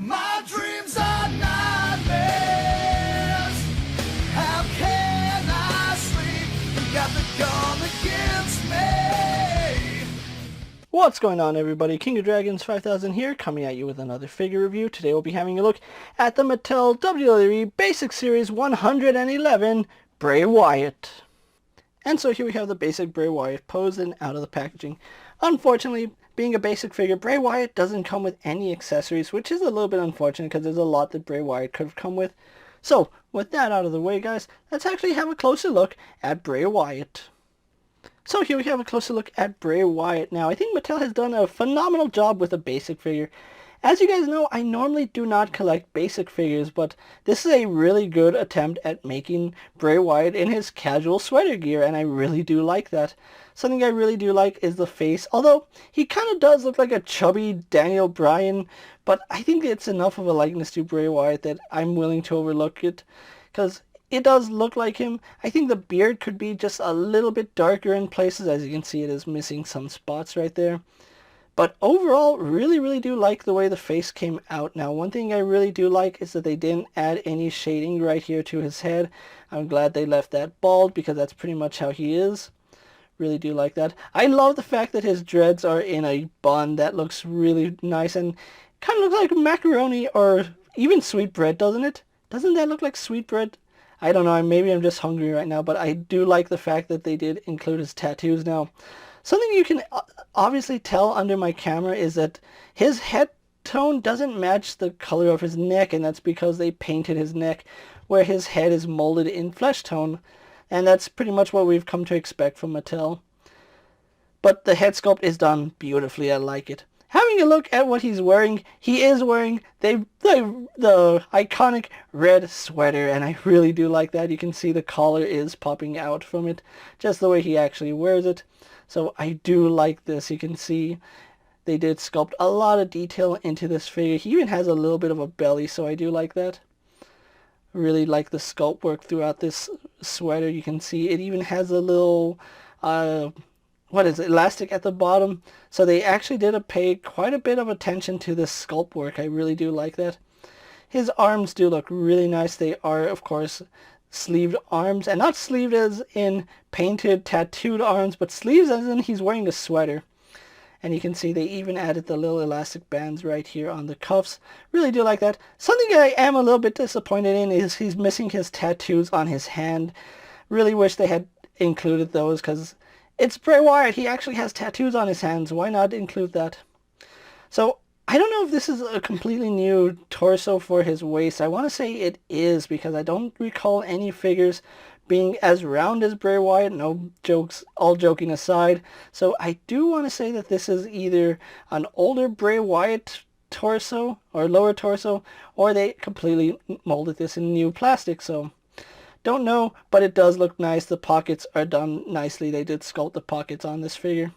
My dreams are nightmares. How can I sleep? You got the gun against me. What's going on, everybody? King of Dragons 5000 here, coming at you with another figure review. Today we'll be having a look at the Mattel WWE Basic Series 111 Bray Wyatt. And so here we have the basic Bray Wyatt posed and out of the packaging. Unfortunately, being a basic figure, Bray Wyatt doesn't come with any accessories, which is a little bit unfortunate because there's a lot that Bray Wyatt could have come with. So, with that out of the way, guys, let's actually have a closer look at Bray Wyatt. So here we have a closer look at Bray Wyatt. Now, I think Mattel has done a phenomenal job with a basic figure. As you guys know, I normally do not collect basic figures, but this is a really good attempt at making Bray Wyatt in his casual sweater gear, and I really do like that. Something I really do like is the face, although he kind of does look like a chubby Daniel Bryan, but I think it's enough of a likeness to Bray Wyatt that I'm willing to overlook it, because it does look like him. I think the beard could be just a little bit darker in places. As you can see, it is missing some spots right there. But overall, really do like the way the face came out. Now, one thing I really do like is that they didn't add any shading right here to his head. I'm glad they left that bald because that's pretty much how he is. Really do like that. I love the fact that his dreads are in a bun. That looks really nice and kind of looks like macaroni or even sweetbread, doesn't it? Doesn't that look like sweetbread? I don't know, maybe I'm just hungry right now, but I do like the fact that they did include his tattoos. Now, something you can obviously tell under my camera is that his head tone doesn't match the color of his neck, and that's because they painted his neck where his head is molded in flesh tone, and that's pretty much what we've come to expect from Mattel. But the head sculpt is done beautifully. I like it. Having a look at what he's wearing, he is wearing the iconic red sweater, and I really do like that. You can see the collar is popping out from it, just the way he actually wears it. So I do like this. You can see they did sculpt a lot of detail into this figure. He even has a little bit of a belly, so I do like that. Really like the sculpt work throughout this sweater. You can see it even has a little elastic at the bottom. So they actually did pay quite a bit of attention to this sculpt work. I really do like that. His arms do look really nice. They are, of course, sleeved arms, and not sleeved as in painted, tattooed arms, but sleeves as in he's wearing a sweater. And you can see they even added the little elastic bands right here on the cuffs. Really do like that. Something I am a little bit disappointed in is he's missing his tattoos on his hand. Really wish they had included those, because it's Bray Wyatt. He actually has tattoos on his hands. Why not include that? So, I don't know if this is a completely new torso for his waist. I want to say it is, because I don't recall any figures being as round as Bray Wyatt. No jokes, all joking aside. So I do want to say that this is either an older Bray Wyatt torso or lower torso, or they completely molded this in new plastic. So don't know, but it does look nice. The pockets are done nicely. They did sculpt the pockets on this figure.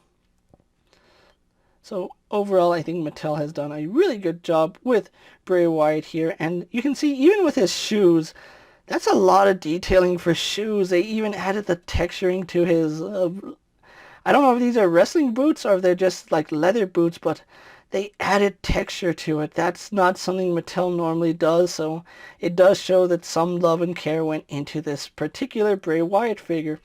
So overall, I think Mattel has done a really good job with Bray Wyatt here. And you can see even with his shoes, that's a lot of detailing for shoes. They even added the texturing to his, I don't know if these are wrestling boots or if they're just like leather boots, but they added texture to it. That's not something Mattel normally does, so it does show that some love and care went into this particular Bray Wyatt figure.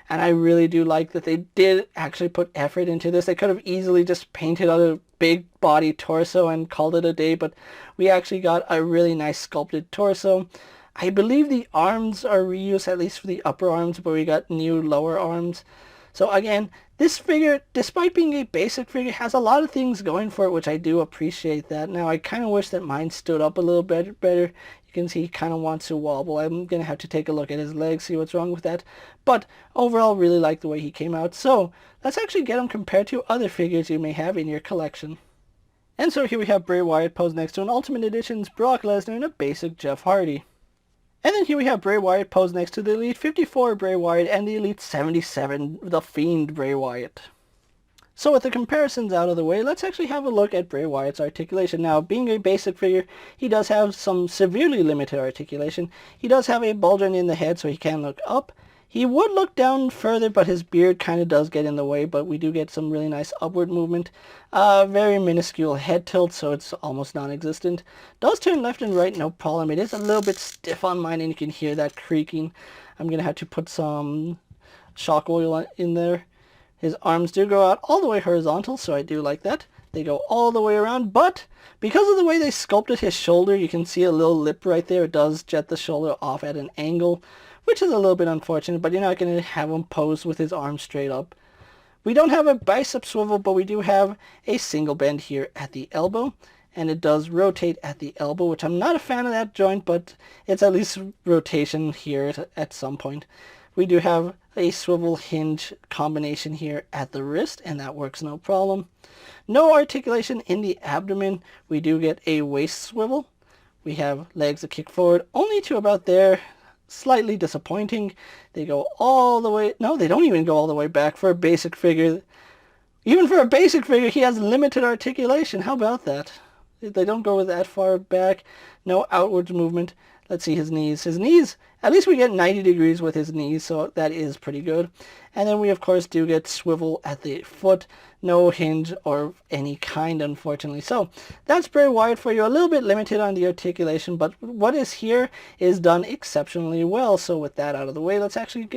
And I really do like that they did actually put effort into this. They could have easily just painted on a big body torso and called it a day, but we actually got a really nice sculpted torso. I believe the arms are reused, at least for the upper arms, but we got new lower arms. So again, this figure, despite being a basic figure, has a lot of things going for it, which I do appreciate that. Now, I kind of wish that mine stood up a little bit better. You can see he kind of wants to wobble. I'm going to have to take a look at his legs, see what's wrong with that. But overall, really like the way he came out. So let's actually get him compared to other figures you may have in your collection. And so here we have Bray Wyatt posed next to an Ultimate Edition's Brock Lesnar and a basic Jeff Hardy. And then here we have Bray Wyatt posed next to the Elite 54 Bray Wyatt and the Elite 77, The Fiend Bray Wyatt. So with the comparisons out of the way, let's actually have a look at Bray Wyatt's articulation. Now, being a basic figure, he does have some severely limited articulation. He does have a bulge in the head, so he can look up. He would look down further, but his beard kind of does get in the way, but we do get some really nice upward movement. Very minuscule head tilt, so it's almost non-existent. Does turn left and right, no problem. It is a little bit stiff on mine, and you can hear that creaking. I'm going to have to put some shock oil in there. His arms do go out all the way horizontal, so I do like that. They go all the way around, but because of the way they sculpted his shoulder, you can see a little lip right there. It does jet the shoulder off at an angle, which is a little bit unfortunate, but you're not going to have him pose with his arms straight up. We don't have a bicep swivel, but we do have a single bend here at the elbow, and it does rotate at the elbow, which I'm not a fan of that joint, but it's at least rotation here at some point. We do have a swivel hinge combination here at the wrist, and that works no problem. No articulation in the abdomen. We do get a waist swivel. We have legs that kick forward only to about there. Slightly disappointing. They go all the way, no, they don't even go all the way back for a basic figure. Even for a basic figure, he has limited articulation. How about that? They don't go that far back. No outwards movement. Let's see his knees. His knees, at least we get 90 degrees with his knees, so that is pretty good. And then we, of course, do get swivel at the foot. No hinge or any kind, unfortunately. So that's Bray Wyatt for you. A little bit limited on the articulation, but what is here is done exceptionally well. So with that out of the way, let's actually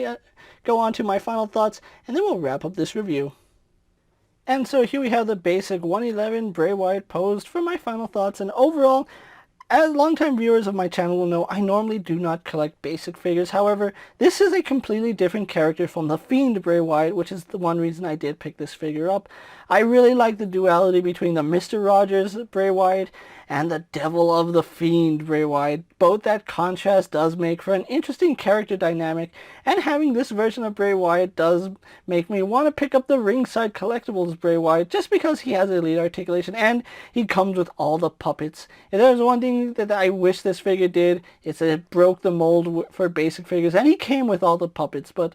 go on to my final thoughts, and then we'll wrap up this review. And so here we have the basic 111 Bray Wyatt posed for my final thoughts. And overall, as longtime viewers of my channel will know, I normally do not collect basic figures. However, this is a completely different character from The Fiend Bray Wyatt, which is the one reason I did pick this figure up. I really like the duality between the Mr. Rogers Bray Wyatt and the Devil of the Fiend Bray Wyatt. Both that contrast does make for an interesting character dynamic, and having this version of Bray Wyatt does make me want to pick up the Ringside Collectibles Bray Wyatt, just because he has elite articulation and he comes with all the puppets. If there's one thing that I wish this figure did, it's that it broke the mold for basic figures, and he came with all the puppets. But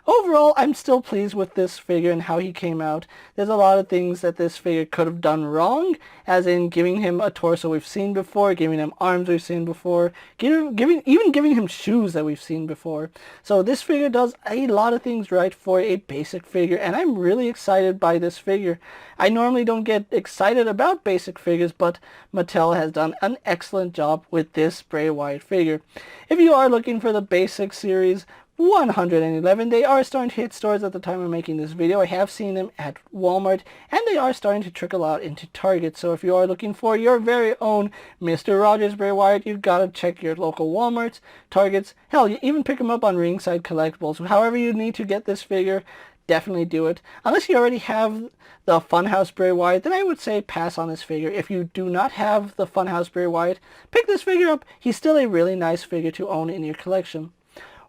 overall, I'm still pleased with this figure and how he came out. There's a lot of things that this figure could have done wrong, as in giving him a torso we've seen before, giving him arms we've seen before, even giving him shoes that we've seen before. So this figure does a lot of things right for a basic figure, and I'm really excited by this figure. I normally don't get excited about basic figures, but Mattel has done an excellent job with this Bray Wyatt figure. If you are looking for the basic series 111, they are starting to hit stores at the time of making this video. I have seen them at Walmart, and they are starting to trickle out into Target. So if you are looking for your very own Mr. Rogers Bray Wyatt, you've got to check your local Walmarts, Targets. Hell, you even pick them up on Ringside Collectibles. However you need to get this figure, definitely do it. Unless you already have the Funhouse Bray Wyatt, then I would say pass on this figure. If you do not have the Funhouse Bray Wyatt, pick this figure up. He's still a really nice figure to own in your collection.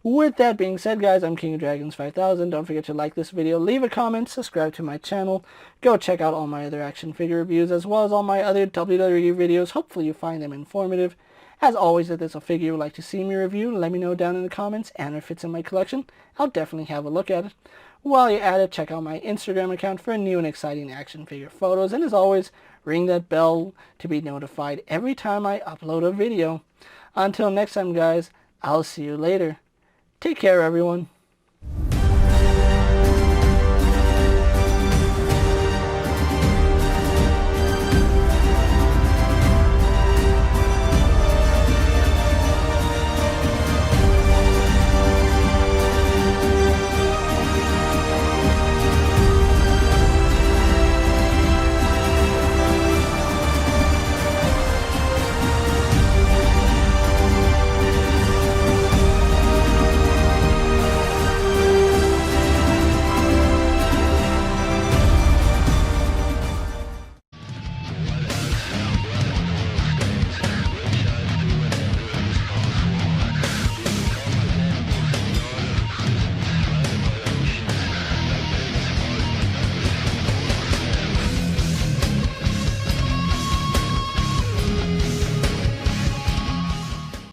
With that being said, guys, I'm KingofDragons 5000. Don't forget to like this video, leave a comment, subscribe to my channel. Go check out all my other action figure reviews, as well as all my other WWE videos. Hopefully you find them informative. As always, if there's a figure you would like to see me review, let me know down in the comments, and if it's in my collection, I'll definitely have a look at it. While you're at it, check out my Instagram account for new and exciting action figure photos. And as always, ring that bell to be notified every time I upload a video. Until next time, guys, I'll see you later. Take care, everyone.